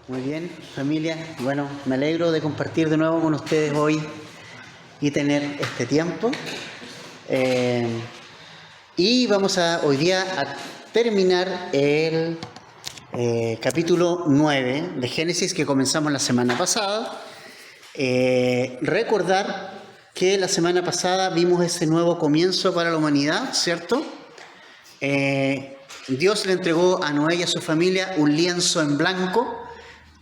Muy bien, familia. Bueno, me alegro de compartir de nuevo con ustedes hoy y tener este tiempo. Y vamos hoy día a terminar el capítulo 9 de Génesis que comenzamos la semana pasada. Recordar que la semana pasada vimos ese nuevo comienzo para la humanidad, ¿cierto? Dios le entregó a Noé y a su familia un lienzo en blanco,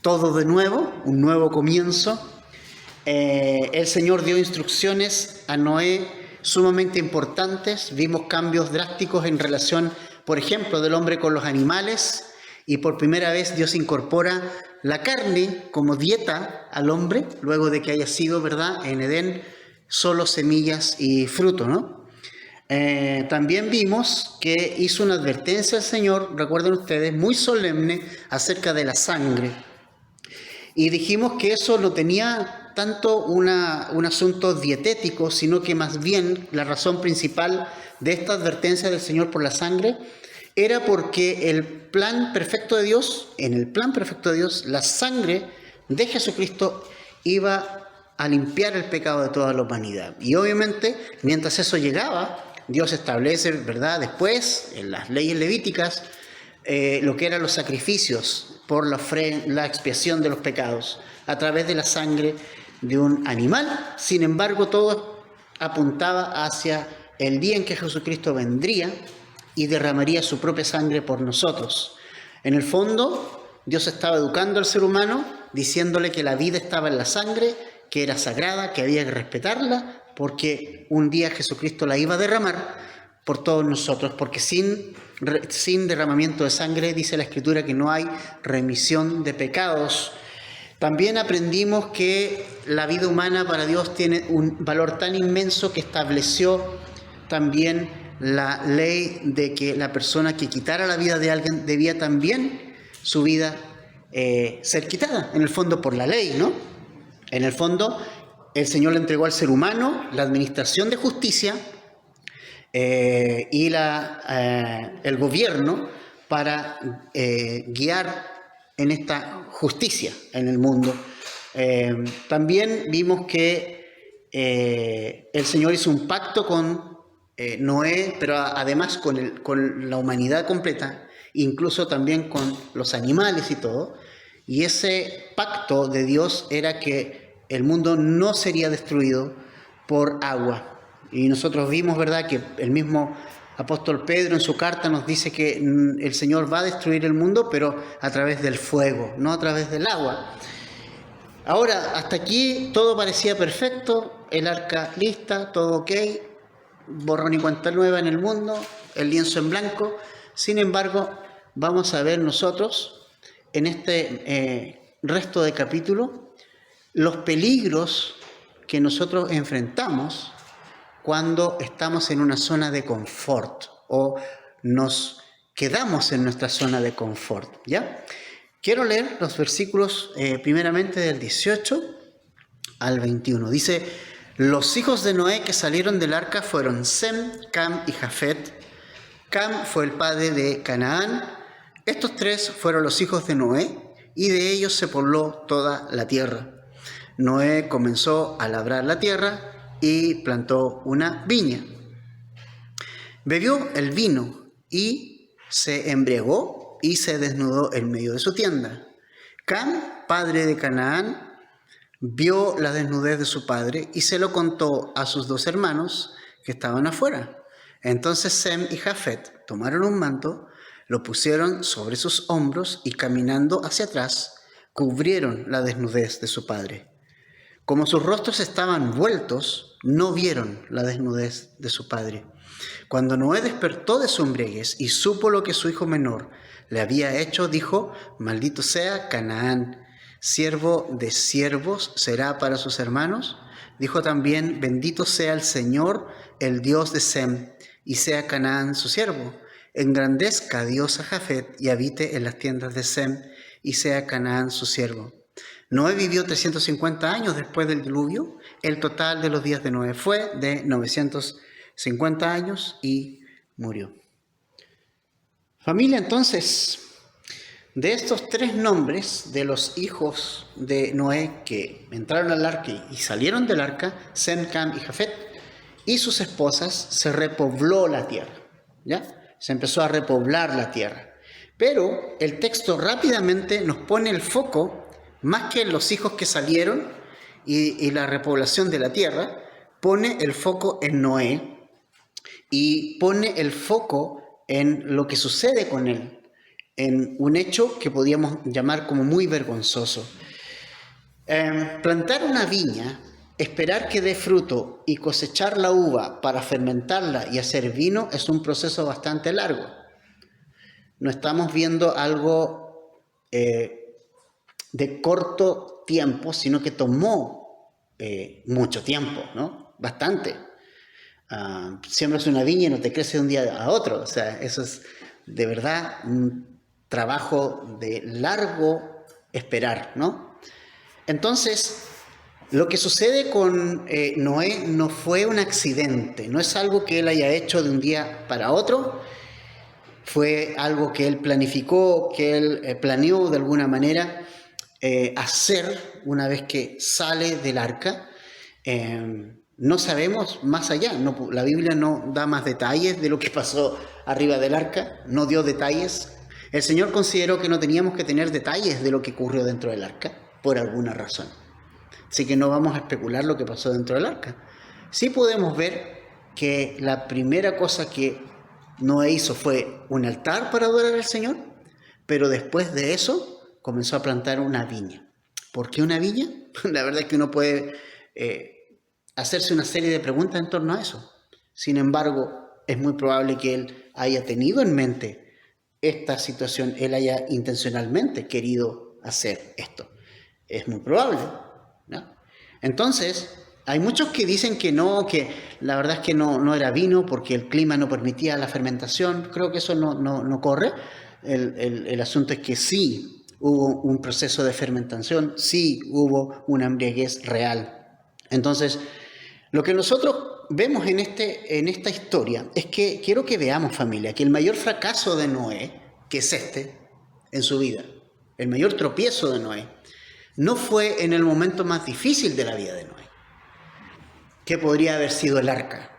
todo de nuevo, un nuevo comienzo. El Señor dio instrucciones a Noé sumamente importantes. Vimos cambios drásticos en relación, por ejemplo, del hombre con los animales, y por primera vez Dios incorpora la carne como dieta al hombre, luego de que haya sido, ¿verdad?, en Edén solo semillas y fruto, ¿no? También vimos que hizo una advertencia al Señor, recuerden ustedes, muy solemne acerca de la sangre. Y dijimos que eso no tenía tanto un asunto dietético, sino que más bien la razón principal de esta advertencia del Señor por la sangre era porque el plan perfecto de Dios, en el plan perfecto de Dios, la sangre de Jesucristo iba a limpiar el pecado de toda la humanidad. Y obviamente, mientras eso llegaba, Dios establece, ¿verdad?, después, en las leyes levíticas, lo que eran los sacrificios por la expiación de los pecados a través de la sangre de un animal. Sin embargo, todo apuntaba hacia el día en que Jesucristo vendría y derramaría su propia sangre por nosotros. En el fondo, Dios estaba educando al ser humano, diciéndole que la vida estaba en la sangre, que era sagrada, que había que respetarla, porque un día Jesucristo la iba a derramar por todos nosotros, porque sin derramamiento de sangre, dice la Escritura, que no hay remisión de pecados. También aprendimos que la vida humana para Dios tiene un valor tan inmenso que estableció también la ley de que la persona que quitara la vida de alguien debía también su vida ser quitada, en el fondo por la ley, ¿no? En el fondo, el Señor le entregó al ser humano la administración de justicia y el gobierno para guiar en esta justicia en el mundo. También vimos que el Señor hizo un pacto con Noé, pero además con la humanidad completa, incluso también con los animales y todo. Y ese pacto de Dios era que el mundo no sería destruido por agua. Y nosotros vimos, ¿verdad?, que el mismo apóstol Pedro en su carta nos dice que el Señor va a destruir el mundo, pero a través del fuego, no a través del agua. Ahora, hasta aquí todo parecía perfecto, el arca lista, todo ok, borrón y cuenta nueva en el mundo, el lienzo en blanco. Sin embargo, vamos a ver nosotros en este resto de capítulo los peligros que nosotros enfrentamos cuando estamos en una zona de confort o nos quedamos en nuestra zona de confort, ¿ya? Quiero leer los versículos primeramente del 18 al 21. Dice: los hijos de Noé que salieron del arca fueron Sem, Cam y Jafet. Cam fue el padre de Canaán. Estos tres fueron los hijos de Noé, y de ellos se pobló toda la tierra. Noé comenzó a labrar la tierra y plantó una viña. Bebió el vino y se embriagó y se desnudó en medio de su tienda. Cam, padre de Canaán, vio la desnudez de su padre y se lo contó a sus dos hermanos que estaban afuera. Entonces Sem y Jafet tomaron un manto, lo pusieron sobre sus hombros y caminando hacia atrás, cubrieron la desnudez de su padre. Como sus rostros estaban vueltos, no vieron la desnudez de su padre. Cuando Noé despertó de su embriaguez y supo lo que su hijo menor le había hecho, dijo: maldito sea Canaán, siervo de siervos será para sus hermanos. Dijo también: bendito sea el Señor, el Dios de Sem, y sea Canaán su siervo. Engrandezca a Dios a Jafet y habite en las tiendas de Sem, y sea Canaán su siervo. Noé vivió 350 años después del diluvio. El total de los días de Noé fue de 950 años y murió. Familia, entonces, De estos 3 nombres de los hijos de Noé que entraron al arca y salieron del arca, Sem, Cam y Jafet, y sus esposas, se repobló la tierra, ¿ya? Se empezó a repoblar la tierra. Pero el texto rápidamente nos pone el foco, más que en los hijos que salieron y la repoblación de la tierra, pone el foco en Noé y pone el foco en lo que sucede con él, en un hecho que podríamos llamar como muy vergonzoso. Plantar una viña, esperar que dé fruto y cosechar la uva para fermentarla y hacer vino es un proceso bastante largo. No estamos viendo algo de corto tiempo, sino que tomó mucho tiempo, ¿no? Bastante. Siembras una viña y no te crece de un día a otro. O sea, eso es de verdad un trabajo de largo esperar, ¿no? Entonces, lo que sucede con Noé no fue un accidente, no es algo que él haya hecho de un día para otro, fue algo que él planificó, que él planeó de alguna manera hacer una vez que sale del arca. No sabemos más allá, la Biblia no da más detalles de lo que pasó arriba del arca, no dio detalles. El Señor consideró que no teníamos que tener detalles de lo que ocurrió dentro del arca, por alguna razón. Así que no vamos a especular lo que pasó dentro del arca. Sí podemos ver que la primera cosa que Noé hizo fue un altar para adorar al Señor, pero después de eso comenzó a plantar una viña. ¿Por qué una viña? La verdad es que uno puede hacerse una serie de preguntas en torno a eso. Sin embargo, es muy probable que él haya tenido en mente esta situación, él haya intencionalmente querido hacer esto. Es muy probable, ¿no? Entonces, hay muchos que dicen que no, que la verdad es que no era vino porque el clima no permitía la fermentación. Creo que eso no corre. El asunto es que sí hubo un proceso de fermentación, sí hubo una embriaguez real. Entonces, lo que nosotros vemos en esta historia es que quiero que veamos, familia, que el mayor fracaso de Noé, que es en su vida, el mayor tropiezo de Noé, no fue en el momento más difícil de la vida de Noé, que podría haber sido el arca.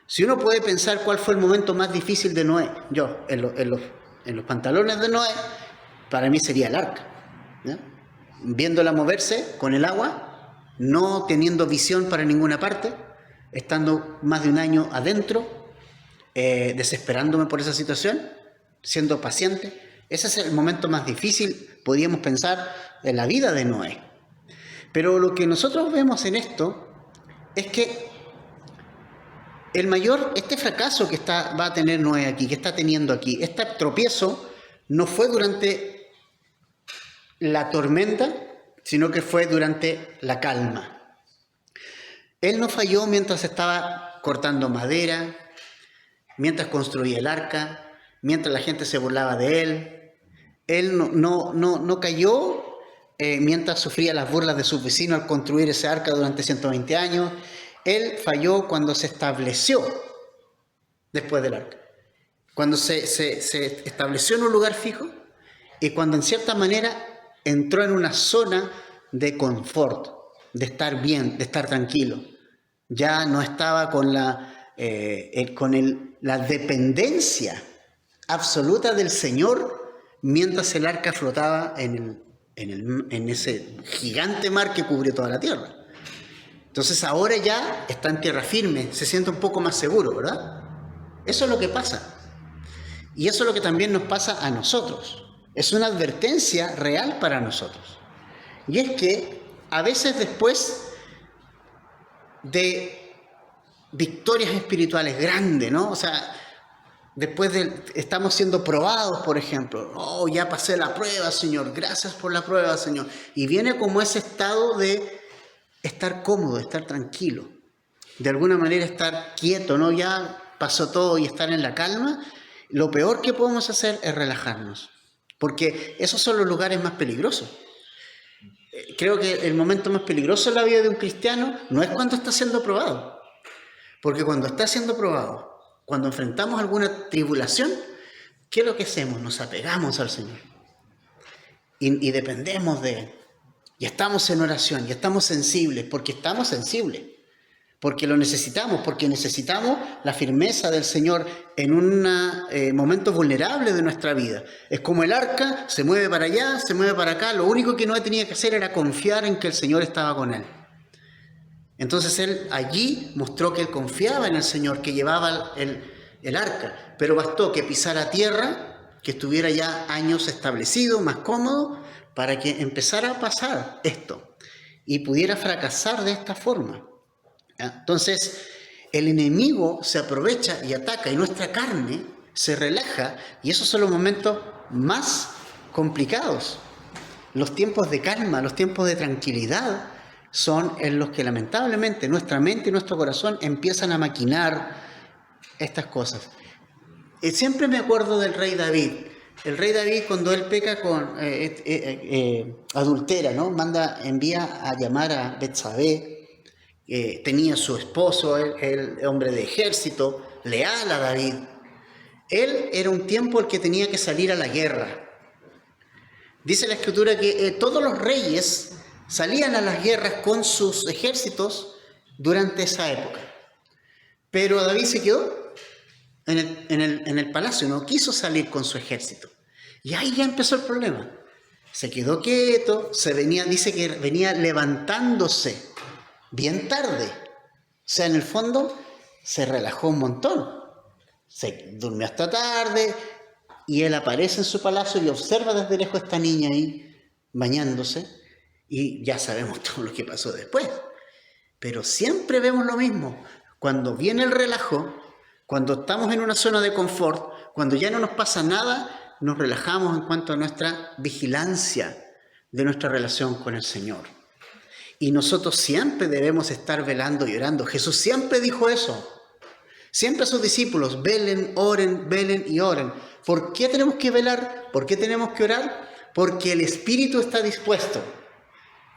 Si uno puede pensar cuál fue el momento más difícil de Noé, yo, en los pantalones de Noé, para mí sería el arca, ¿no? Viéndola moverse con el agua, no teniendo visión para ninguna parte, estando más de un año adentro, desesperándome por esa situación, siendo paciente. Ese es el momento más difícil, podríamos pensar, de la vida de Noé. Pero lo que nosotros vemos en esto es que este fracaso que va a tener Noé aquí, que está teniendo aquí, este tropiezo, no fue durante la tormenta, sino que fue durante la calma. Él no falló mientras estaba cortando madera, mientras construía el arca, mientras la gente se burlaba de él. Él no cayó mientras sufría las burlas de sus vecinos al construir ese arca durante 120 años. Él falló cuando se estableció después del arca. Cuando se estableció en un lugar fijo y cuando en cierta manera entró en una zona de confort, de estar bien, de estar tranquilo. Ya no estaba con la dependencia absoluta del Señor mientras el arca flotaba en ese gigante mar que cubrió toda la tierra. Entonces ahora ya está en tierra firme, se siente un poco más seguro, ¿verdad? Eso es lo que pasa. Y eso es lo que también nos pasa a nosotros. Es una advertencia real para nosotros. Y es que a veces después de victorias espirituales grandes, ¿no? O sea, estamos siendo probados, por ejemplo. Oh, ya pasé la prueba, Señor. Gracias por la prueba, Señor. Y viene como ese estado de estar cómodo, estar tranquilo. De alguna manera estar quieto, ¿no? Ya pasó todo y estar en la calma. Lo peor que podemos hacer es relajarnos. Porque esos son los lugares más peligrosos. Creo que el momento más peligroso en la vida de un cristiano no es cuando está siendo probado. Porque cuando está siendo probado, cuando enfrentamos alguna tribulación, ¿qué es lo que hacemos? Nos apegamos al Señor. y dependemos de Él. Y estamos en oración, y estamos sensibles, porque lo necesitamos, porque necesitamos la firmeza del Señor en un momento vulnerable de nuestra vida. Es como el arca, se mueve para allá, se mueve para acá, lo único que no tenía que hacer era confiar en que el Señor estaba con él. Entonces él allí mostró que él confiaba en el Señor, que llevaba el arca, pero bastó que pisara tierra, que estuviera ya años establecido, más cómodo, para que empezara a pasar esto y pudiera fracasar de esta forma. Entonces, el enemigo se aprovecha y ataca y nuestra carne se relaja y esos son los momentos más complicados. Los tiempos de calma, los tiempos de tranquilidad son en los que lamentablemente nuestra mente y nuestro corazón empiezan a maquinar estas cosas. Siempre me acuerdo del rey David. El rey David, cuando él peca con adultera, ¿no? Envía a llamar a Betsabé. Tenía su esposo, el hombre de ejército, leal a David. Él era un tiempo el que tenía que salir a la guerra. Dice la Escritura que todos los reyes salían a las guerras con sus ejércitos durante esa época. Pero David se quedó en el palacio, no quiso salir con su ejército. Y ahí ya empezó el problema. Se quedó quieto, dice que venía levantándose bien tarde. O sea, en el fondo se relajó un montón. Se durmió hasta tarde y él aparece en su palacio y observa desde lejos a esta niña ahí bañándose y ya sabemos todo lo que pasó después. Pero siempre vemos lo mismo. Cuando viene el relajo, cuando estamos en una zona de confort, cuando ya no nos pasa nada, nos relajamos en cuanto a nuestra vigilancia de nuestra relación con el Señor. Y nosotros siempre debemos estar velando y orando. Jesús siempre dijo eso. Siempre a sus discípulos, velen, oren y oren. ¿Por qué tenemos que velar? ¿Por qué tenemos que orar? Porque el espíritu está dispuesto.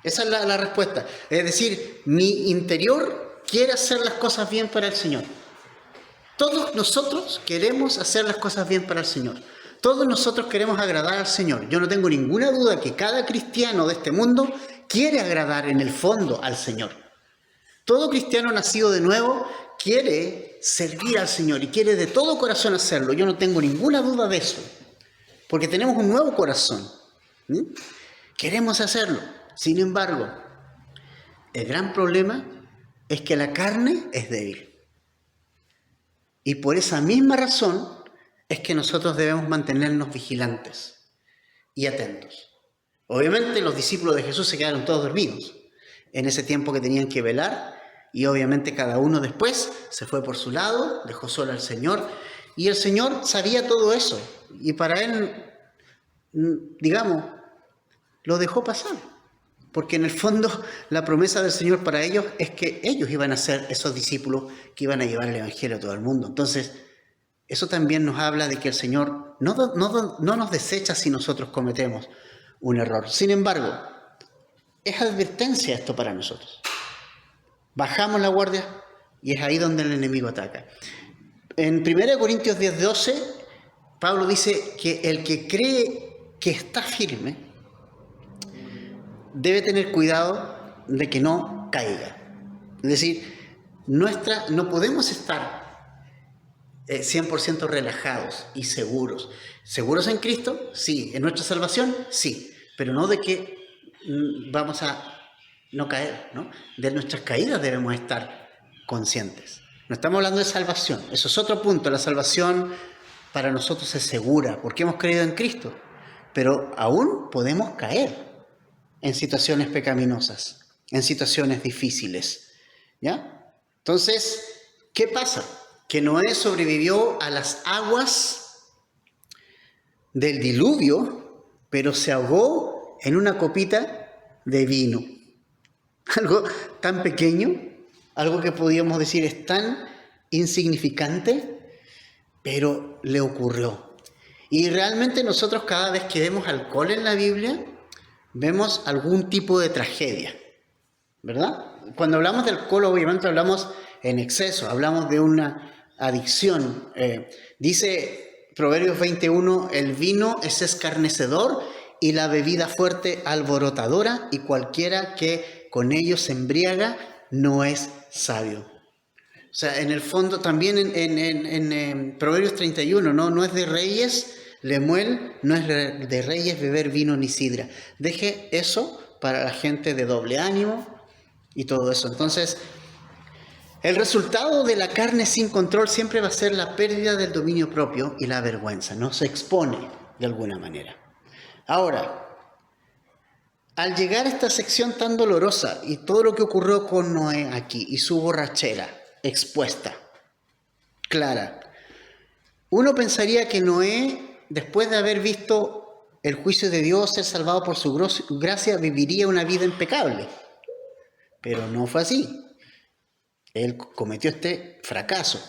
Esa es la respuesta. Es decir, mi interior quiere hacer las cosas bien para el Señor. Todos nosotros queremos hacer las cosas bien para el Señor. Todos nosotros queremos agradar al Señor. Yo no tengo ninguna duda que cada cristiano de este mundo quiere agradar en el fondo al Señor. Todo cristiano nacido de nuevo quiere servir al Señor y quiere de todo corazón hacerlo. Yo no tengo ninguna duda de eso, porque tenemos un nuevo corazón. Queremos hacerlo. Sin embargo, el gran problema es que la carne es débil. Y por esa misma razón es que nosotros debemos mantenernos vigilantes y atentos. Obviamente los discípulos de Jesús se quedaron todos dormidos en ese tiempo que tenían que velar y obviamente cada uno después se fue por su lado, dejó solo al Señor y el Señor sabía todo eso y para él, digamos, lo dejó pasar. Porque en el fondo la promesa del Señor para ellos es que ellos iban a ser esos discípulos que iban a llevar el Evangelio a todo el mundo. Entonces, eso también nos habla de que el Señor no nos desecha si nosotros cometemos un error. Sin embargo, es advertencia esto para nosotros. Bajamos la guardia y es ahí donde el enemigo ataca. En 1 Corintios 10:12, Pablo dice que el que cree que está firme debe tener cuidado de que no caiga. Es decir, no podemos estar 100% relajados y seguros. ¿Seguros en Cristo? Sí. ¿En nuestra salvación? Sí. Pero no de que vamos a no caer, ¿no? De nuestras caídas debemos estar conscientes. No estamos hablando de salvación. Eso es otro punto. La salvación para nosotros es segura porque hemos creído en Cristo. Pero aún podemos caer en situaciones pecaminosas, en situaciones difíciles, ¿ya? Entonces, ¿qué pasa? Que Noé sobrevivió a las aguas del diluvio, pero se ahogó en una copita de vino. Algo tan pequeño, algo que podríamos decir es tan insignificante, pero le ocurrió. Y realmente nosotros cada vez que vemos alcohol en la Biblia, vemos algún tipo de tragedia, ¿verdad? Cuando hablamos de alcohol, obviamente hablamos en exceso, hablamos de una adicción. Dice Proverbios 21, el vino es escarnecedor y la bebida fuerte alborotadora, y cualquiera que con ellos se embriaga no es sabio. O sea, en el fondo también en Proverbios 31, no es de reyes Lemuel, no es de reyes beber vino ni sidra. Deje eso para la gente de doble ánimo y todo eso. Entonces, el resultado de la carne sin control siempre va a ser la pérdida del dominio propio y la vergüenza. No se expone de alguna manera. Ahora, al llegar a esta sección tan dolorosa y todo lo que ocurrió con Noé aquí y su borrachera expuesta, clara, uno pensaría que Noé, después de haber visto el juicio de Dios, ser salvado por su gracia, viviría una vida impecable. Pero no fue así. Él cometió este fracaso.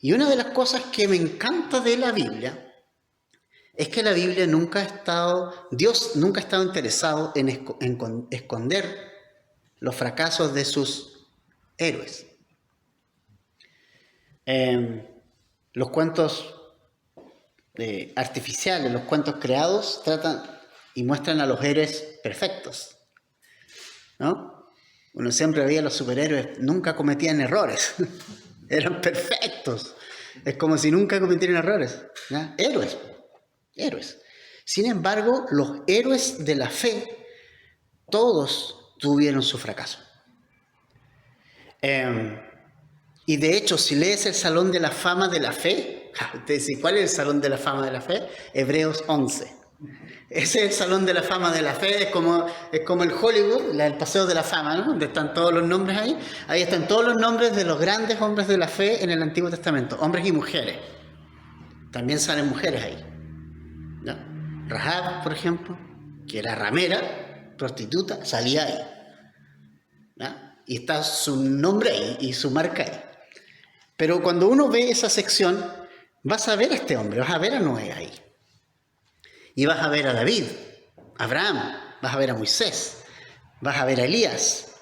Y una de las cosas que me encanta de la Biblia es que la Biblia Dios nunca ha estado interesado en esconder los fracasos de sus héroes. Los cuentos artificiales, los cuentos creados, tratan y muestran a los héroes perfectos, ¿no? Uno siempre veía a los superhéroes, nunca cometían errores, eran perfectos, es como si nunca cometieran errores, ¿no? Héroes. Sin embargo, los héroes de la fe, todos tuvieron su fracaso. Y de hecho, si lees el Salón de la Fama de la Fe, te dice, ¿cuál es el Salón de la Fama de la Fe? Hebreos 11. Ese es el Salón de la Fama de la Fe, es como el Hollywood, el Paseo de la Fama, ¿no? Donde están todos los nombres ahí. Ahí están todos los nombres de los grandes hombres de la fe en el Antiguo Testamento, hombres y mujeres. También salen mujeres ahí, ¿no? Rahab, por ejemplo, que era ramera, prostituta, salía ahí, ¿no? Y está su nombre ahí y su marca ahí. Pero cuando uno ve esa sección, vas a ver a este hombre, vas a ver a Noé ahí. Y vas a ver a David, a Abraham, vas a ver a Moisés, vas a ver a Elías.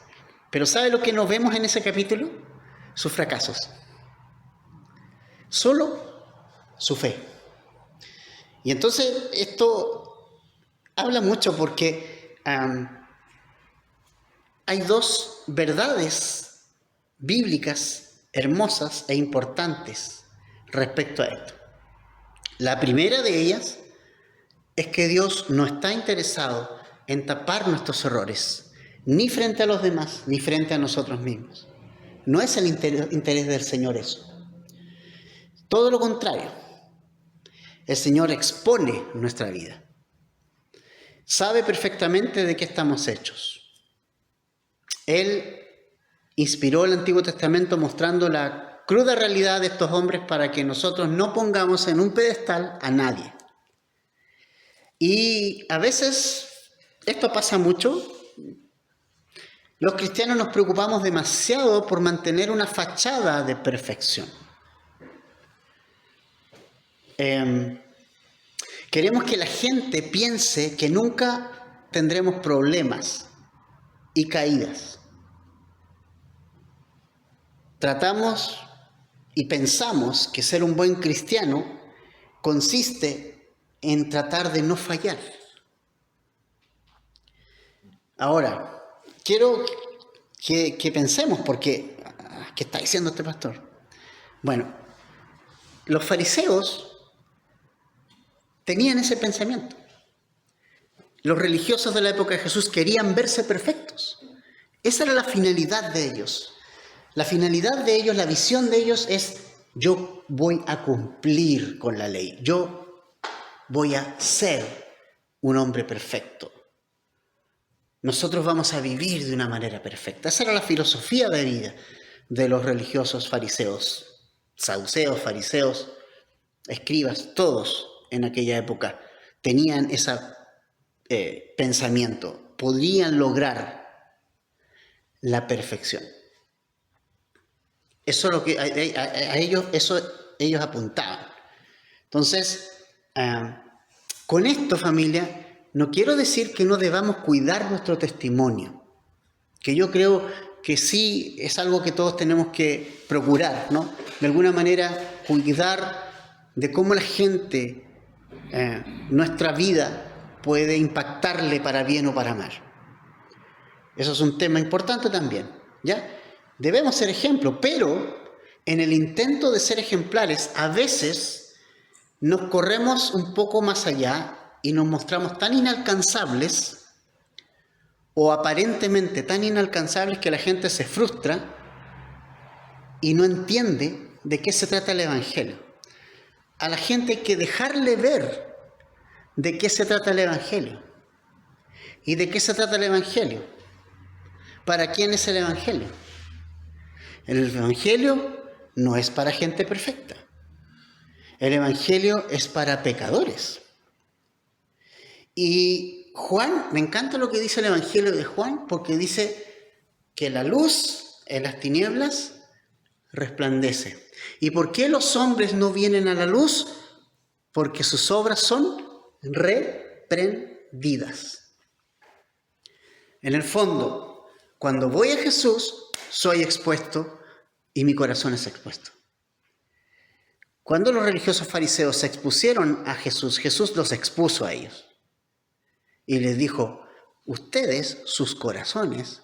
Pero ¿sabe lo que nos vemos en ese capítulo? Sus fracasos. Solo su fe. Y entonces esto habla mucho porque hay dos verdades bíblicas hermosas e importantes respecto a esto. La primera de ellas es que Dios no está interesado en tapar nuestros errores, ni frente a los demás, ni frente a nosotros mismos. No es el interés del Señor eso. Todo lo contrario. El Señor expone nuestra vida. Sabe perfectamente de qué estamos hechos. Él inspiró el Antiguo Testamento mostrando la cruda realidad de estos hombres para que nosotros no pongamos en un pedestal a nadie. Y a veces, esto pasa mucho, los cristianos nos preocupamos demasiado por mantener una fachada de perfección. Queremos que la gente piense que nunca tendremos problemas y caídas. Tratamos y pensamos que ser un buen cristiano consiste en tratar de no fallar. Ahora, quiero que pensemos, porque ¿qué está diciendo este pastor? Bueno, los fariseos tenían ese pensamiento. Los religiosos de la época de Jesús querían verse perfectos. Esa era la finalidad de ellos. La finalidad de ellos, la visión de ellos es: yo voy a cumplir con la ley. Yo voy a ser un hombre perfecto. Nosotros vamos a vivir de una manera perfecta. Esa era la filosofía de vida de los religiosos fariseos, saduceos, fariseos, escribas, todos en aquella época tenían ese pensamiento. Podían lograr la perfección. Eso es lo que a ellos apuntaban. Entonces, con esto, familia, no quiero decir que no debamos cuidar nuestro testimonio, que yo creo que sí es algo que todos tenemos que procurar, ¿no? De alguna manera, cuidar de cómo la gente, nuestra vida, puede impactarle para bien o para mal. Eso es un tema importante también, ¿ya? Debemos ser ejemplo, pero en el intento de ser ejemplares, a veces nos corremos un poco más allá y nos mostramos tan inalcanzables o aparentemente tan inalcanzables que la gente se frustra y no entiende de qué se trata el Evangelio. A la gente hay que dejarle ver de qué se trata el Evangelio. ¿Y de qué se trata el Evangelio? ¿Para quién es el Evangelio? El Evangelio no es para gente perfecta. El Evangelio es para pecadores. Y Juan, me encanta lo que dice el Evangelio de Juan, porque dice que la luz en las tinieblas resplandece. ¿Y por qué los hombres no vienen a la luz? Porque sus obras son reprendidas. En el fondo, cuando voy a Jesús, soy expuesto y mi corazón es expuesto. Cuando los religiosos fariseos se expusieron a Jesús, Jesús los expuso a ellos. Y les dijo, ustedes, sus corazones,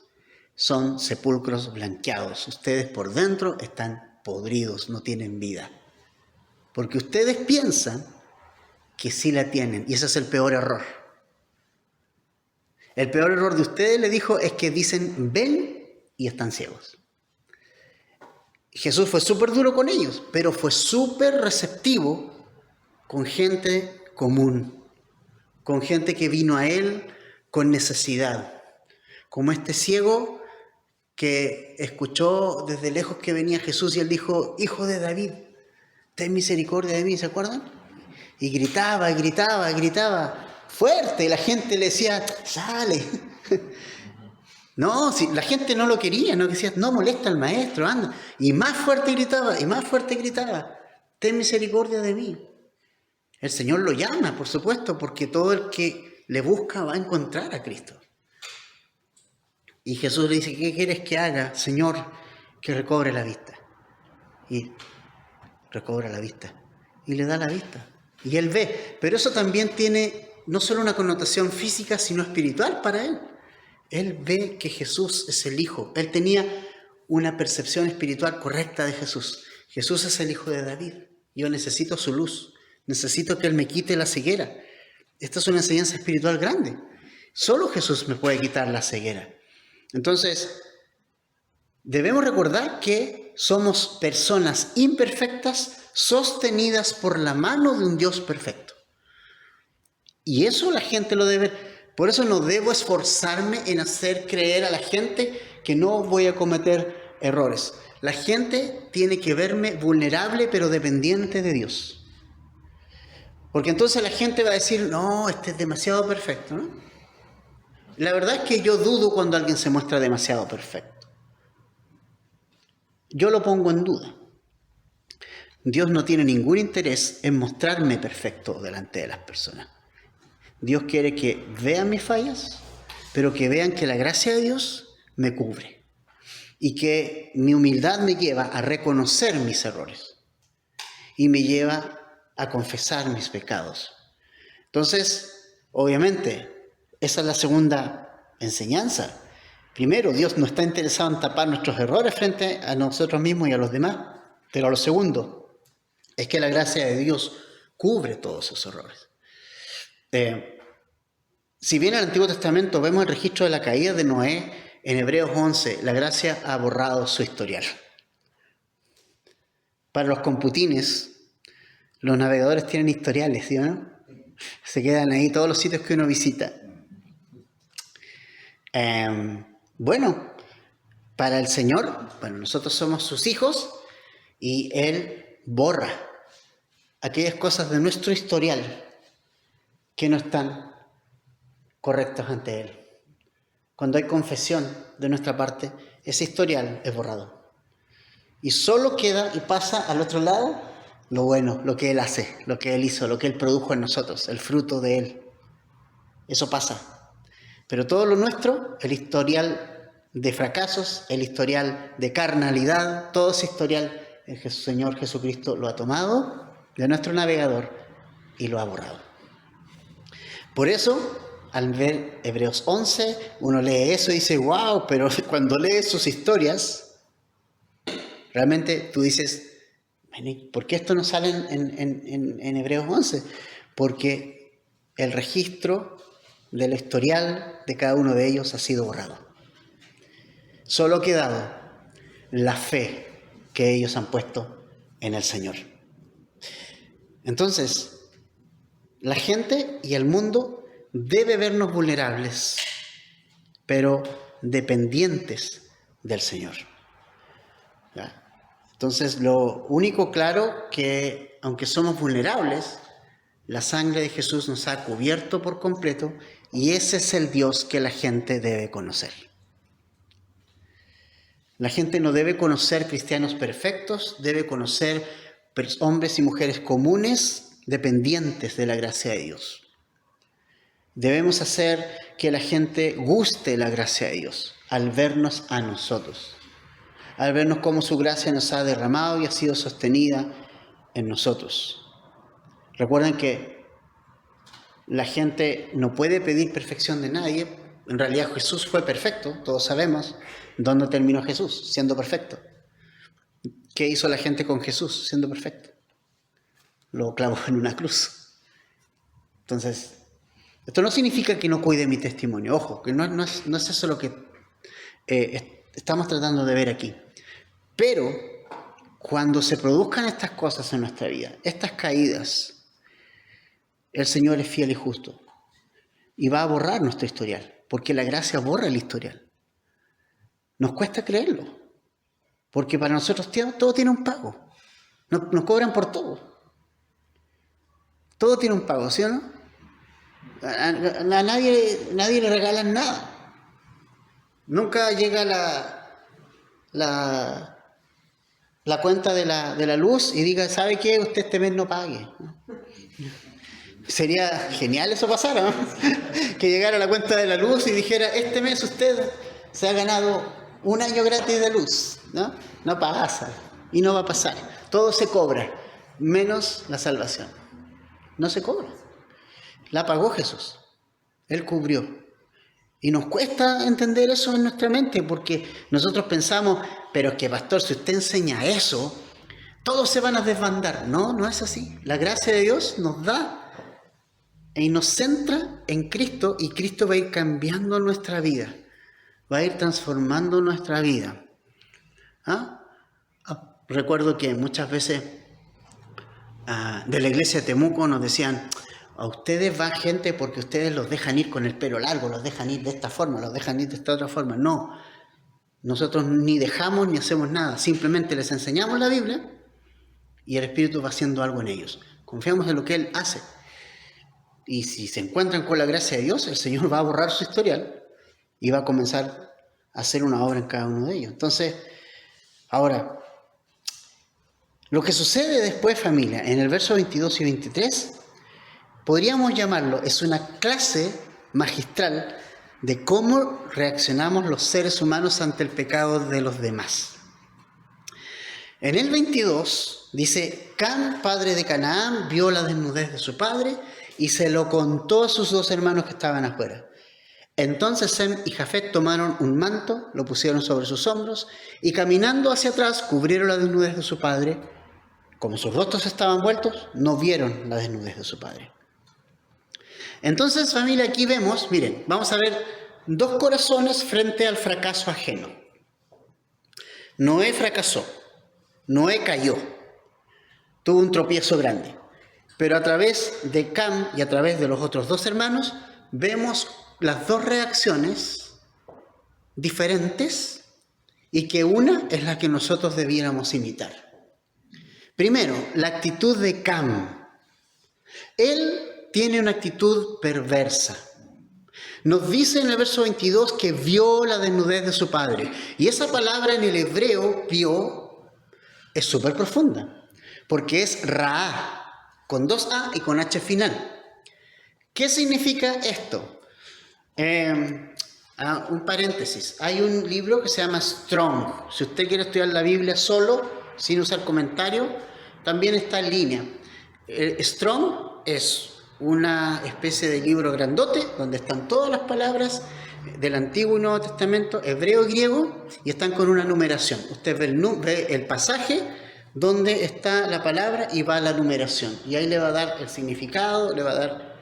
son sepulcros blanqueados. Ustedes por dentro están podridos, no tienen vida. Porque ustedes piensan que sí la tienen. Y ese es el peor error. El peor error de ustedes, le dijo, es que dicen ven y están ciegos. Jesús fue súper duro con ellos, pero fue súper receptivo con gente común, con gente que vino a él con necesidad. Como este ciego que escuchó desde lejos que venía Jesús y él dijo, Hijo de David, ten misericordia de mí, ¿se acuerdan? Y gritaba, y gritaba, y gritaba fuerte, y la gente le decía, sale. No, si la gente no lo quería, no decía, no molesta al maestro, anda. Y más fuerte gritaba, y más fuerte gritaba, ten misericordia de mí. El Señor lo llama, por supuesto, porque todo el que le busca va a encontrar a Cristo. Y Jesús le dice, ¿qué quieres que haga, Señor? Que recobre la vista. Y recobra la vista. Y le da la vista. Y él ve. Pero eso también tiene no solo una connotación física, sino espiritual para él. Él ve que Jesús es el Hijo. Él tenía una percepción espiritual correcta de Jesús. Jesús es el Hijo de David. Yo necesito su luz. Necesito que Él me quite la ceguera. Esta es una enseñanza espiritual grande. Solo Jesús me puede quitar la ceguera. Entonces, debemos recordar que somos personas imperfectas sostenidas por la mano de un Dios perfecto. Y eso la gente lo debe ver. Por eso no debo esforzarme en hacer creer a la gente que no voy a cometer errores. La gente tiene que verme vulnerable pero dependiente de Dios. Porque entonces la gente va a decir, no, este es demasiado perfecto, ¿no? La verdad es que yo dudo cuando alguien se muestra demasiado perfecto. Yo lo pongo en duda. Dios no tiene ningún interés en mostrarme perfecto delante de las personas. Dios quiere que vean mis fallas, pero que vean que la gracia de Dios me cubre. Y que mi humildad me lleva a reconocer mis errores. Y me lleva a confesar mis pecados. Entonces, obviamente, esa es la segunda enseñanza. Primero, Dios no está interesado en tapar nuestros errores frente a nosotros mismos y a los demás. Pero lo segundo es que la gracia de Dios cubre todos esos errores. Si bien en el Antiguo Testamento vemos el registro de la caída de Noé, en Hebreos 11, la gracia ha borrado su historial. Para los computines, los navegadores tienen historiales, ¿sí o no? Se quedan ahí todos los sitios que uno visita. Bueno, para el Señor, bueno, nosotros somos sus hijos y Él borra aquellas cosas de nuestro historial que no están correctas ante Él. Cuando hay confesión de nuestra parte, ese historial es borrado. Y solo queda y pasa al otro lado lo bueno, lo que Él hace, lo que Él hizo, lo que Él produjo en nosotros, el fruto de Él. Eso pasa. Pero todo lo nuestro, el historial de fracasos, el historial de carnalidad, todo ese historial, el Señor Jesucristo lo ha tomado de nuestro navegador y lo ha borrado. Por eso, al ver Hebreos 11, uno lee eso y dice, wow, pero cuando lees sus historias, realmente tú dices, ¿por qué esto no sale en Hebreos 11? Porque el registro del historial de cada uno de ellos ha sido borrado. Solo ha quedado la fe que ellos han puesto en el Señor. Entonces, la gente y el mundo debe vernos vulnerables, pero dependientes del Señor. ¿Ya? Entonces, lo único claro que, aunque somos vulnerables, la sangre de Jesús nos ha cubierto por completo y ese es el Dios que la gente debe conocer. La gente no debe conocer cristianos perfectos, debe conocer hombres y mujeres comunes, dependientes de la gracia de Dios. Debemos hacer que la gente guste la gracia de Dios al vernos a nosotros, al vernos cómo su gracia nos ha derramado y ha sido sostenida en nosotros. Recuerden que la gente no puede pedir perfección de nadie. En realidad Jesús fue perfecto, todos sabemos dónde terminó Jesús, siendo perfecto. ¿Qué hizo la gente con Jesús siendo perfecto? Lo clavó en una cruz. Entonces, esto no significa que no cuide mi testimonio. Ojo, que no es eso lo que estamos tratando de ver aquí. Pero cuando se produzcan estas cosas en nuestra vida, estas caídas, el Señor es fiel y justo y va a borrar nuestro historial, porque la gracia borra el historial. Nos cuesta creerlo, porque para nosotros todo tiene un pago. Nos cobran por todo. Todo tiene un pago, ¿sí o no? A nadie le regalan nada. Nunca llega la cuenta de la luz y diga, ¿sabe qué? Usted este mes no pague. Sería genial eso pasara, ¿no? Que llegara la cuenta de la luz y dijera, este mes usted se ha ganado un año gratis de luz, ¿no? No pasa y no va a pasar. Todo se cobra, menos la salvación. No se cobra. La pagó Jesús. Él cubrió. Y nos cuesta entender eso en nuestra mente porque nosotros pensamos, pero es que pastor, si usted enseña eso, todos se van a desbandar. No, no es así. La gracia de Dios nos da y nos centra en Cristo y Cristo va a ir cambiando nuestra vida. Va a ir transformando nuestra vida. Recuerdo que muchas veces de la iglesia de Temuco nos decían, a ustedes va gente porque ustedes los dejan ir con el pelo largo, los dejan ir de esta forma, los dejan ir de esta otra forma. No, nosotros ni dejamos ni hacemos nada, simplemente les enseñamos la Biblia y el Espíritu va haciendo algo en ellos. Confiamos en lo que Él hace. Y si se encuentran con la gracia de Dios, el Señor va a borrar su historial y va a comenzar a hacer una obra en cada uno de ellos. Entonces, ahora, lo que sucede después, familia, en el verso 22 y 23, podríamos llamarlo, es una clase magistral de cómo reaccionamos los seres humanos ante el pecado de los demás. En el 22 dice, Cam, padre de Canaán, vio la desnudez de su padre y se lo contó a sus dos hermanos que estaban afuera. Entonces Sem y Jafet tomaron un manto, lo pusieron sobre sus hombros y caminando hacia atrás cubrieron la desnudez de su padre. Como sus rostros estaban vueltos, no vieron la desnudez de su padre. Entonces, familia, aquí vemos, miren, vamos a ver dos corazones frente al fracaso ajeno. Noé fracasó, Noé cayó, tuvo un tropiezo grande. Pero a través de Cam y a través de los otros dos hermanos, vemos las dos reacciones diferentes y que una es la que nosotros debiéramos imitar. Primero, la actitud de Cam. Él tiene una actitud perversa. Nos dice en el verso 22 que vio la desnudez de su padre. Y esa palabra en el hebreo, vio, es súper profunda. Porque es Ra, con dos A y con H final. ¿Qué significa esto? Un paréntesis. Hay un libro que se llama Strong. Si usted quiere estudiar la Biblia solo, sin usar comentario, también está en línea. Strong es una especie de libro grandote donde están todas las palabras del Antiguo y Nuevo Testamento, hebreo y griego, y están con una numeración. Usted ve el pasaje donde está la palabra y va la numeración. Y ahí le va a dar el significado, le va a dar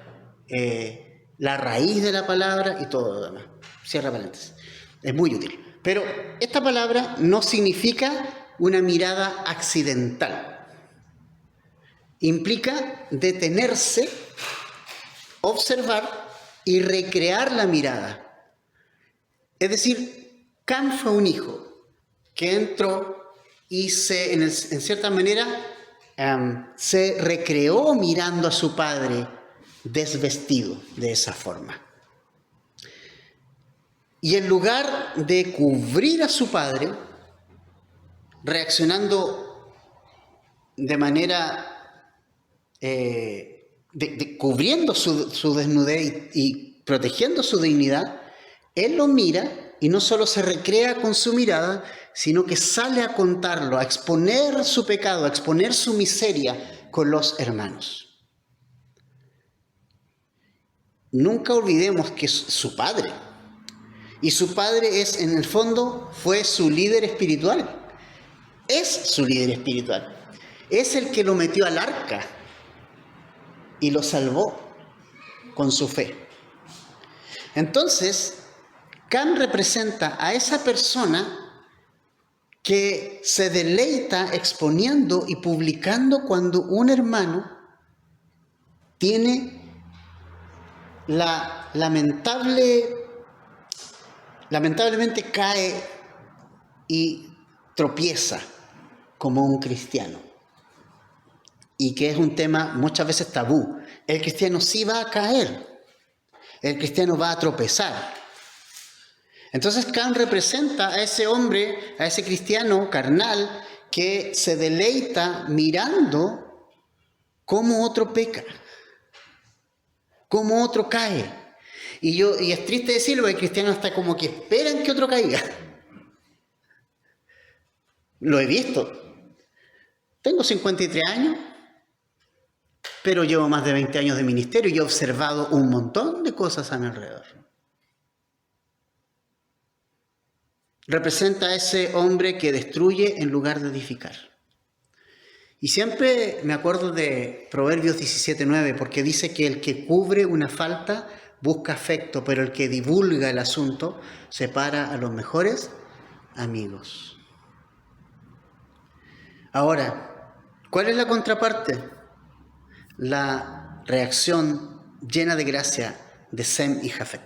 la raíz de la palabra y todo lo demás. Cierra paréntesis. Es muy útil. Pero esta palabra no significa una mirada accidental. Implica detenerse, observar y recrear la mirada. Es decir, Cam fue un hijo que entró y en cierta manera se recreó mirando a su padre desvestido de esa forma. Y en lugar de cubrir a su padre, reaccionando de manera cubriendo su desnudez y protegiendo su dignidad, él lo mira y no solo se recrea con su mirada, sino que sale a contarlo, a exponer su pecado, a exponer su miseria con los hermanos. Nunca olvidemos que es su padre. Y su padre en el fondo, fue su líder espiritual. Es su líder espiritual. Es el que lo metió al arca y lo salvó con su fe. Entonces, Cam representa a esa persona que se deleita exponiendo y publicando cuando un hermano tiene lamentablemente cae y tropieza como un cristiano. Y que es un tema muchas veces tabú. El cristiano sí va a caer. El cristiano va a tropezar. Entonces Cam representa a ese hombre, a ese cristiano carnal que se deleita mirando cómo otro peca, cómo otro cae. Y es triste decirlo, el cristiano está como que esperan que otro caiga. Lo he visto. Tengo 53 años, pero llevo más de 20 años de ministerio y he observado un montón de cosas a mi alrededor. Representa a ese hombre que destruye en lugar de edificar. Y siempre me acuerdo de Proverbios 17:9, porque dice que el que cubre una falta busca afecto, pero el que divulga el asunto separa a los mejores amigos. Ahora, ¿cuál es la contraparte? La reacción llena de gracia de Sem y Jafet.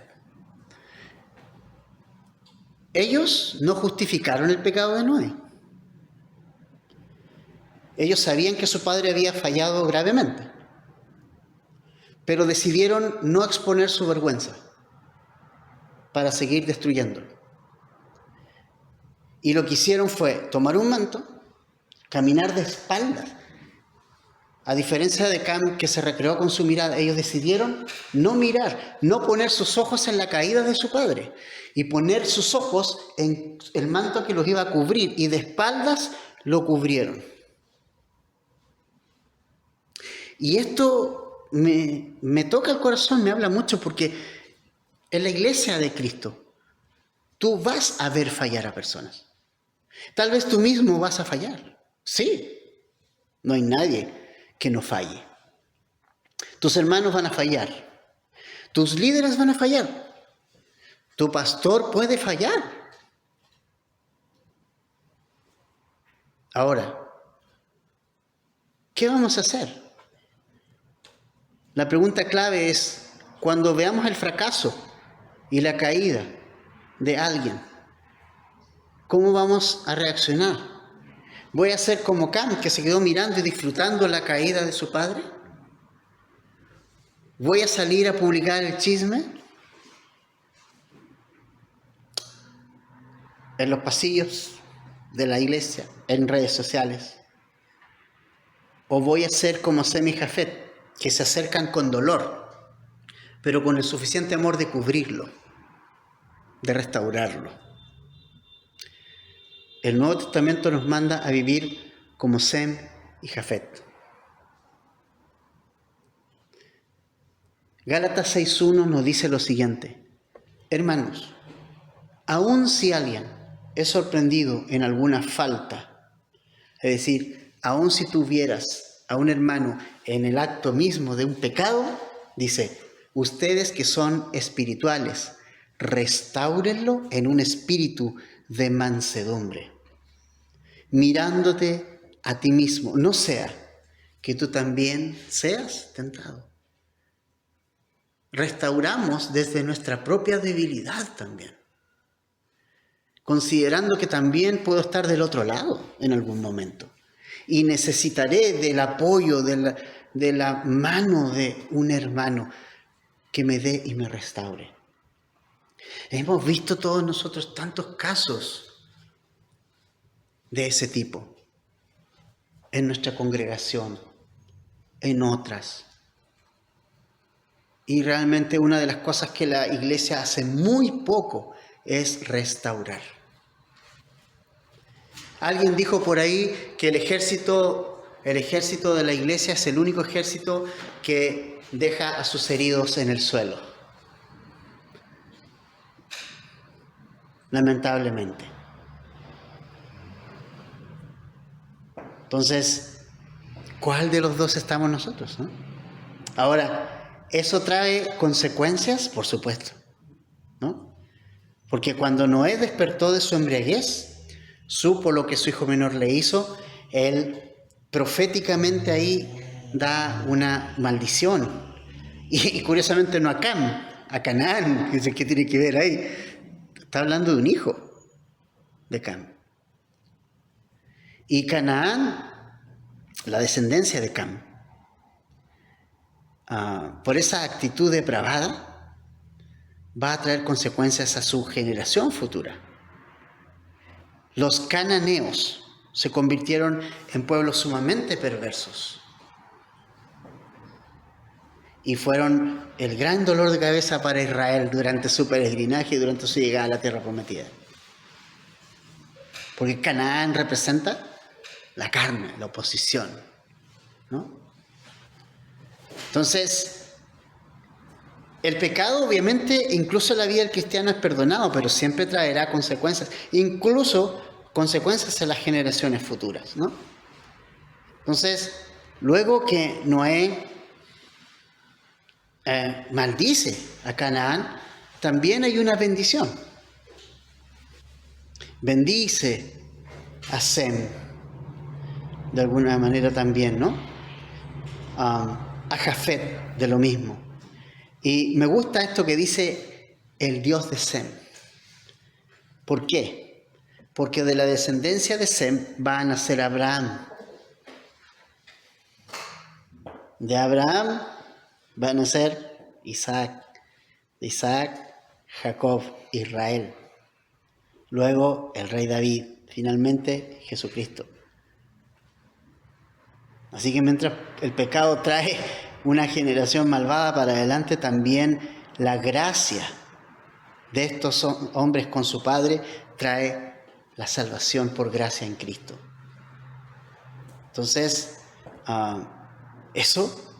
Ellos no justificaron el pecado de Noé. Ellos sabían que su padre había fallado gravemente, pero decidieron no exponer su vergüenza para seguir destruyéndolo. Y lo que hicieron fue tomar un manto, caminar de espaldas. A diferencia de Cam, que se recreó con su mirada, ellos decidieron no mirar, no poner sus ojos en la caída de su padre y poner sus ojos en el manto que los iba a cubrir, y de espaldas lo cubrieron. Y esto me toca el corazón, me habla mucho, porque en la iglesia de Cristo tú vas a ver fallar a personas. Tal vez tú mismo vas a fallar. Sí, no hay nadie que no falle. Tus hermanos van a fallar. Tus líderes van a fallar. Tu pastor puede fallar. Ahora, ¿qué vamos a hacer? La pregunta clave es, cuando veamos el fracaso y la caída de alguien, ¿cómo vamos a reaccionar? ¿Voy a ser como Cam, que se quedó mirando y disfrutando la caída de su padre? ¿Voy a salir a publicar el chisme en los pasillos de la iglesia, en redes sociales? ¿O voy a ser como Sem y Jafet, que se acercan con dolor, pero con el suficiente amor de cubrirlo, de restaurarlo? El Nuevo Testamento nos manda a vivir como Sem y Jafet. Gálatas 6:1 nos dice lo siguiente: hermanos, aun si alguien es sorprendido en alguna falta, es decir, aun si tuvieras a un hermano en el acto mismo de un pecado, dice, ustedes que son espirituales, restáurenlo en un espíritu de mansedumbre, mirándote a ti mismo, no sea que tú también seas tentado. Restauramos desde nuestra propia debilidad también, considerando que también puedo estar del otro lado en algún momento y necesitaré del apoyo, de la mano de un hermano que me dé y me restaure. Hemos visto todos nosotros tantos casos de ese tipo en nuestra congregación, en otras. Y realmente una de las cosas que la iglesia hace muy poco es restaurar. Alguien dijo por ahí que el ejército de la iglesia es el único ejército que deja a sus heridos en el suelo. Lamentablemente. Entonces, ¿cuál de los dos estamos nosotros, no? Ahora, ¿eso trae consecuencias? Por supuesto, ¿no? Porque cuando Noé despertó de su embriaguez, supo lo que su hijo menor le hizo, él proféticamente ahí da una maldición. Y curiosamente no a Cam, a Canaán, ¿qué tiene que ver ahí? Está hablando de un hijo de Cam. Y Canaán, la descendencia de Cam, por esa actitud depravada, va a traer consecuencias a su generación futura. Los cananeos se convirtieron en pueblos sumamente perversos y fueron el gran dolor de cabeza para Israel durante su peregrinaje y durante su llegada a la tierra prometida. Porque Canaán representa la carne, la oposición, ¿no? Entonces, el pecado obviamente, incluso en la vida del cristiano es perdonado, pero siempre traerá consecuencias, incluso consecuencias en las generaciones futuras, ¿no? Entonces, luego que Noé maldice a Canaán, también hay una bendición. Bendice a Sem, de alguna manera también, ¿no? A Jafet, de lo mismo. Y me gusta esto que dice el Dios de Sem. ¿Por qué? Porque de la descendencia de Sem va a nacer Abraham. De Abraham va a nacer Isaac. De Isaac, Jacob, Israel. Luego el rey David. Finalmente Jesucristo. Así que mientras el pecado trae una generación malvada para adelante, también la gracia de estos hombres con su Padre trae la salvación por gracia en Cristo. Entonces, eso,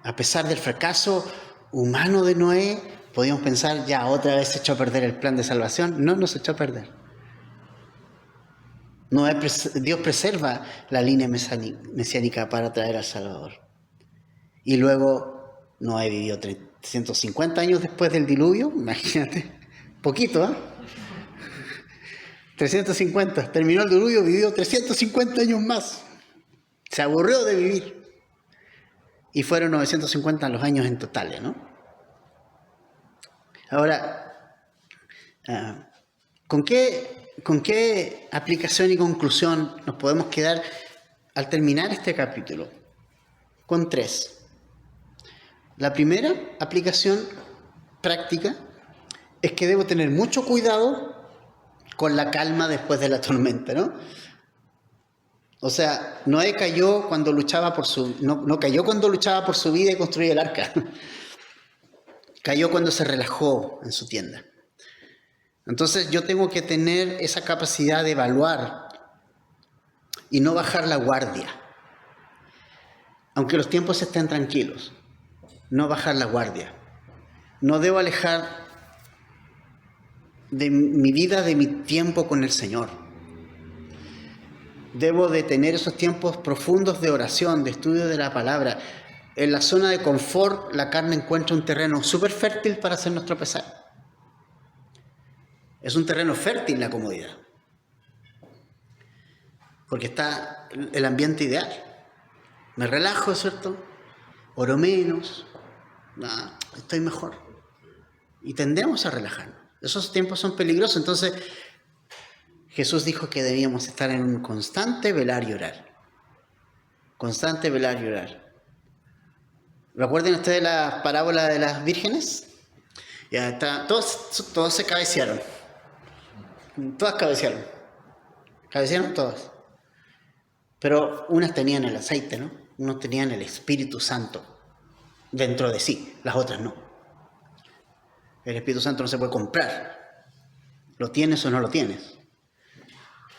a pesar del fracaso humano de Noé, podíamos pensar, ya otra vez se echó a perder el plan de salvación. No se echó a perder. Dios preserva la línea mesiánica para traer al Salvador. Y luego Noé vivió 350 años después del diluvio, imagínate, poquito, ¿eh? 350, terminó el diluvio, vivió 350 años más. Se aburrió de vivir. Y fueron 950 los años en total, ¿no? Ahora, ¿con qué aplicación y conclusión nos podemos quedar al terminar este capítulo? Con 3. La primera aplicación práctica es que debo tener mucho cuidado con la calma después de la tormenta, ¿no? O sea, Noé cayó cuando luchaba por no cayó cuando luchaba por su vida y construía el arca. Cayó cuando se relajó en su tienda. Entonces yo tengo que tener esa capacidad de evaluar y no bajar la guardia, aunque los tiempos estén tranquilos. no bajar la guardia. No debo alejar de mi vida, de mi tiempo con el Señor. Debo de tener esos tiempos profundos de oración, de estudio de la palabra. En la zona de confort, la carne encuentra un terreno súper fértil para hacernos tropezar. Es un terreno fértil la comodidad. Porque está el ambiente ideal. Me relajo, ¿cierto? Oro menos. Estoy mejor. Y tendemos a relajarnos. Esos tiempos son peligrosos. Entonces, Jesús dijo que debíamos estar en un constante velar y orar. Constante velar y orar. ¿Recuerden ustedes la parábola de las vírgenes? Ya está, todos se cabecearon. Todas cabecearon. Cabecearon todas. Pero unas tenían el aceite, ¿no? Unos tenían el Espíritu Santo dentro de sí, las otras no. El Espíritu Santo no se puede comprar. ¿Lo tienes o no lo tienes?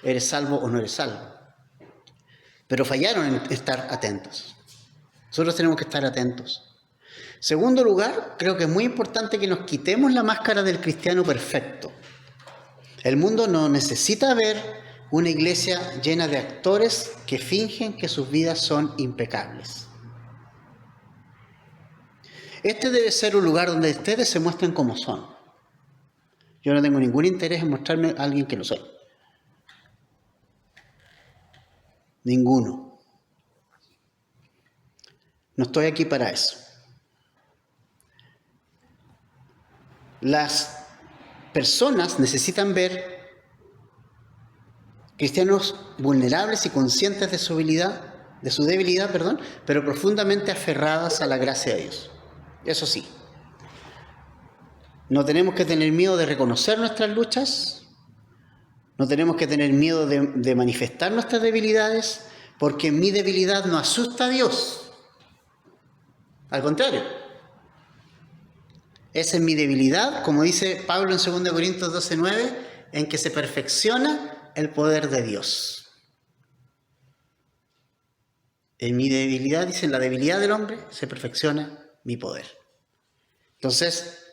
¿Eres salvo o no eres salvo? Pero fallaron en estar atentos. Nosotros tenemos que estar atentos. Segundo lugar, creo que es muy importante que nos quitemos la máscara del cristiano perfecto. El mundo no necesita ver una iglesia llena de actores que fingen que sus vidas son impecables. Este debe ser un lugar donde ustedes se muestren como son. Yo no tengo ningún interés en mostrarme a alguien que no soy. Ninguno. No estoy aquí para eso. Las personas necesitan ver cristianos vulnerables y conscientes de su debilidad, pero profundamente aferradas a la gracia de Dios. Eso sí. No tenemos que tener miedo de reconocer nuestras luchas. No tenemos que tener miedo de manifestar nuestras debilidades, porque mi debilidad no asusta a Dios. Al contrario. Esa es mi debilidad, como dice Pablo en 2 Corintios 12:9, en que se perfecciona el poder de Dios. En mi debilidad, dice, en la debilidad del hombre, se perfecciona mi poder. Entonces,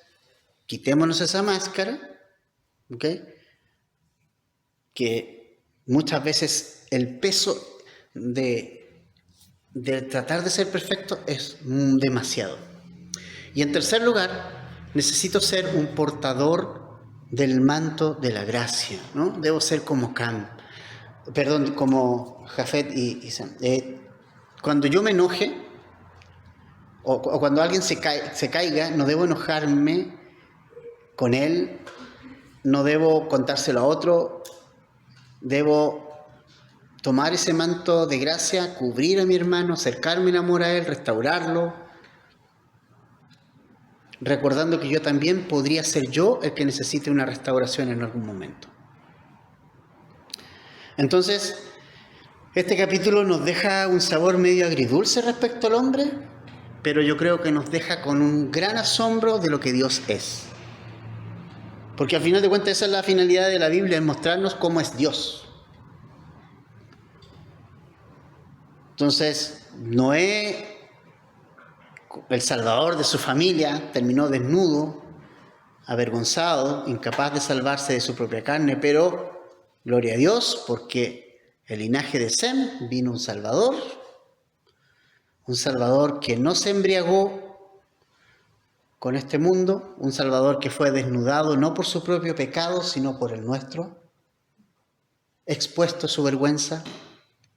quitémonos esa máscara, ¿ok? Que muchas veces el peso de tratar de ser perfecto es demasiado. Y en tercer lugar, necesito ser un portador del manto de la gracia, ¿no? Debo ser como como Jafet y Sam. Cuando yo me enoje, o cuando alguien se caiga, no debo enojarme con él, no debo contárselo a otro, debo tomar ese manto de gracia, cubrir a mi hermano, acercarme en amor a él, restaurarlo, recordando que yo también podría ser yo el que necesite una restauración en algún momento. Entonces, este capítulo nos deja un sabor medio agridulce respecto al hombre, pero yo creo que nos deja con un gran asombro de lo que Dios es. Porque al final de cuentas esa es la finalidad de la Biblia, es mostrarnos cómo es Dios. Entonces, Noé, el salvador de su familia, terminó desnudo, avergonzado, incapaz de salvarse de su propia carne, pero gloria a Dios, porque el linaje de Sem vino un salvador que no se embriagó con este mundo, un salvador que fue desnudado no por su propio pecado, sino por el nuestro, expuesto a su vergüenza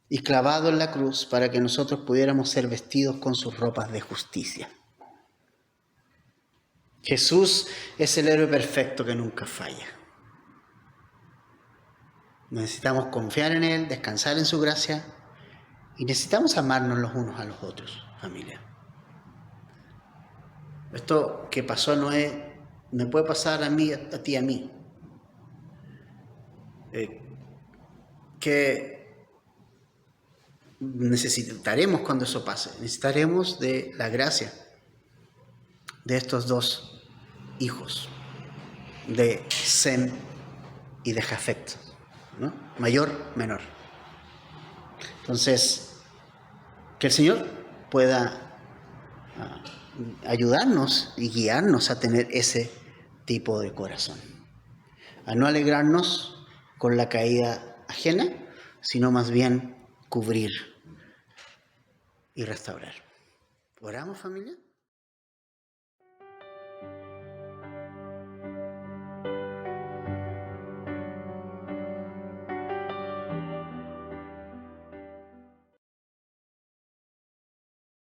y clavado en la cruz para que nosotros pudiéramos ser vestidos con sus ropas de justicia. Jesús es el héroe perfecto que nunca falla. Necesitamos confiar en Él, descansar en su gracia y necesitamos amarnos los unos a los otros, familia. Esto que pasó a Noé me puede pasar a mí, a ti, a mí. Que necesitaremos cuando eso pase. Necesitaremos de la gracia de estos dos hijos, de Sem y de Jafet, ¿no? Mayor, menor. Entonces, que el Señor pueda ayudarnos y guiarnos a tener ese tipo de corazón. A no alegrarnos con la caída ajena, sino más bien cubrir y restaurar. ¿Oramos, familia?